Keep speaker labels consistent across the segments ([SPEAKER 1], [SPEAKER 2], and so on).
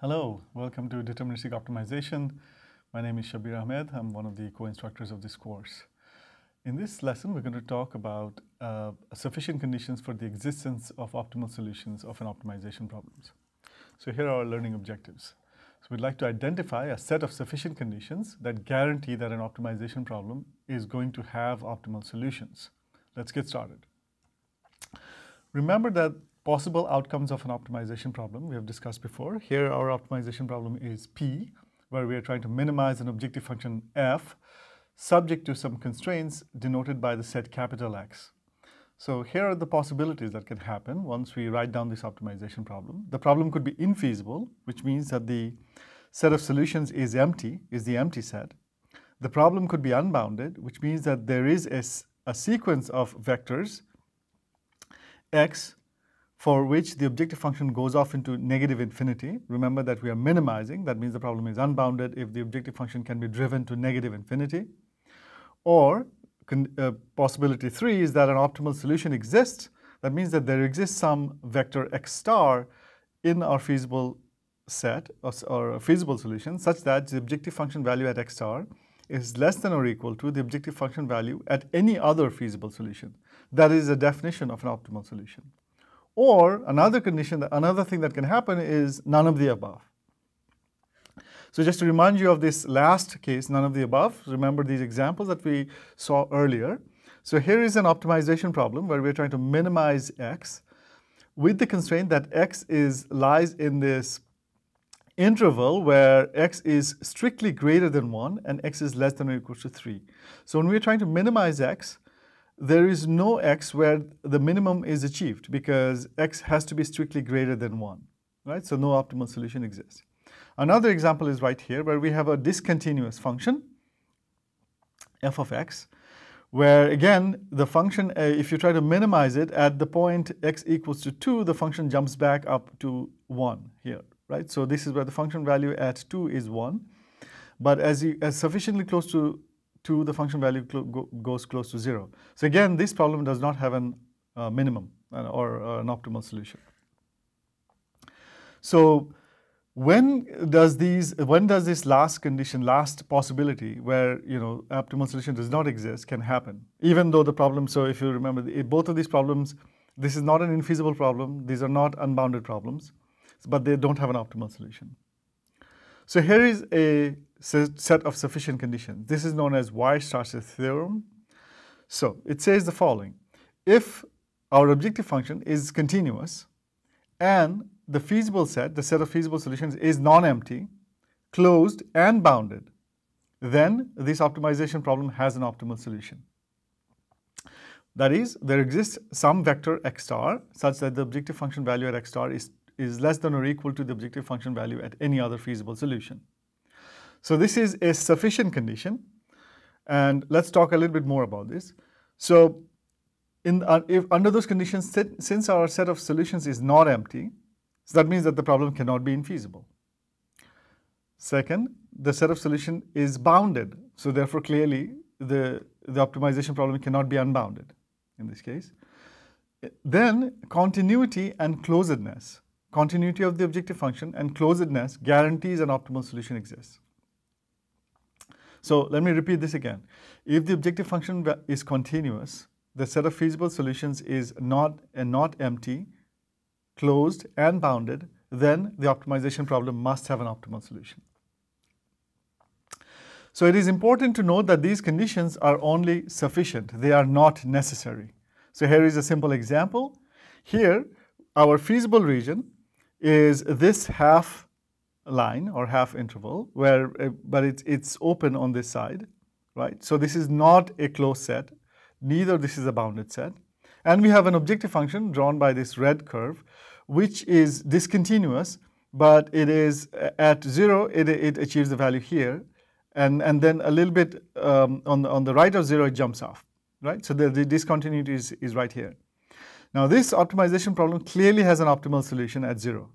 [SPEAKER 1] Hello, welcome to Deterministic Optimization. My name is Shabir Ahmed. I'm one of the co-instructors of this course. In this lesson, we're going to talk about sufficient conditions for the existence of optimal solutions of an optimization problems. So here are our learning objectives. So we'd like to identify a set of sufficient conditions that guarantee that an optimization problem is going to have optimal solutions. Let's get started. Remember that possible outcomes of an optimization problem we have discussed before. Here our optimization problem is P, where we are trying to minimize an objective function f subject to some constraints denoted by the set capital X. So here are the possibilities that can happen once we write down this optimization problem. The problem could be infeasible, which means that the set of solutions is the empty set. The problem could be unbounded, which means that there is a sequence of vectors x for which the objective function goes off into negative infinity. Remember that we are minimizing. That means the problem is unbounded if the objective function can be driven to negative infinity. Or possibility 3 is that an optimal solution exists. That means that there exists some vector x star in our feasible set or a feasible solution such that the objective function value at x star is less than or equal to the objective function value at any other feasible solution. That is a definition of an optimal solution. Or another thing that can happen is none of the above. So just to remind you of this last case, none of the above, remember these examples that we saw earlier. So here is an optimization problem where we're trying to minimize x with the constraint that x lies in this interval where x is strictly greater than 1 and x is less than or equal to 3. So when we're trying to minimize x, there is no x where the minimum is achieved because x has to be strictly greater than 1, right? So no optimal solution exists. Another example is right here where we have a discontinuous function, f of x, where again, the function, if you try to minimize it at the point x equals to 2, the function jumps back up to 1 here, right? So this is where the function value at 2 is 1. But as sufficiently close to 2, the function value goes close to 0. So again, this problem does not have a minimum or an optimal solution. So when does this last possibility where optimal solution does not exist can happen? Even though the problem, so if you remember, both of these problems, this is not an infeasible problem. These are not unbounded problems, but they don't have an optimal solution. So here is a set of sufficient conditions. This is known as Weierstrass's theorem. So it says the following. If our objective function is continuous and the feasible set, the set of feasible solutions is non-empty, closed, and bounded, then this optimization problem has an optimal solution. That is, there exists some vector x star such that the objective function value at x star is less than or equal to the objective function value at any other feasible solution. So this is a sufficient condition, and let's talk a little bit more about this. So if under those conditions, since our set of solutions is not empty, so that means that the problem cannot be infeasible. Second, the set of solution is bounded, so therefore clearly the optimization problem cannot be unbounded in this case. Then continuity and closedness. Continuity of the objective function and closedness guarantees an optimal solution exists. So let me repeat this again. If the objective function is continuous, the set of feasible solutions is not empty, closed, and bounded, then the optimization problem must have an optimal solution. So it is important to note that these conditions are only sufficient. They are not necessary. So here is a simple example. Here, our feasible region is this half line or half interval but it's open on this side, right? So this is not a closed set, neither this is a bounded set. And we have an objective function drawn by this red curve, which is discontinuous, but it is at 0, it achieves the value here, and then a little bit on the right of 0, it jumps off, right? So the discontinuity is right here. Now this optimization problem clearly has an optimal solution at 0.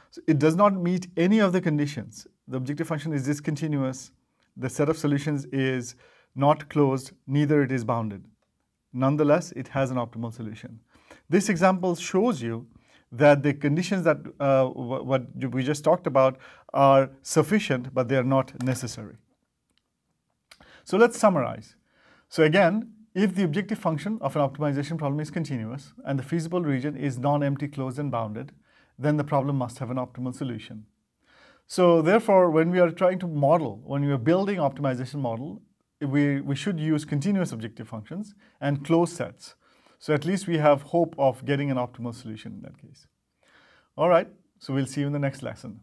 [SPEAKER 1] So it does not meet any of the conditions. The objective function is discontinuous, the set of solutions is not closed, neither it is bounded. Nonetheless, it has an optimal solution. This example shows you that the conditions that what we just talked about are sufficient, but they are not necessary. So let's summarize. So again, if the objective function of an optimization problem is continuous and the feasible region is non-empty, closed, and bounded, then the problem must have an optimal solution. So therefore, when we are trying to model, when we are building optimization model, we should use continuous objective functions and closed sets. So at least we have hope of getting an optimal solution in that case. All right, so we'll see you in the next lesson.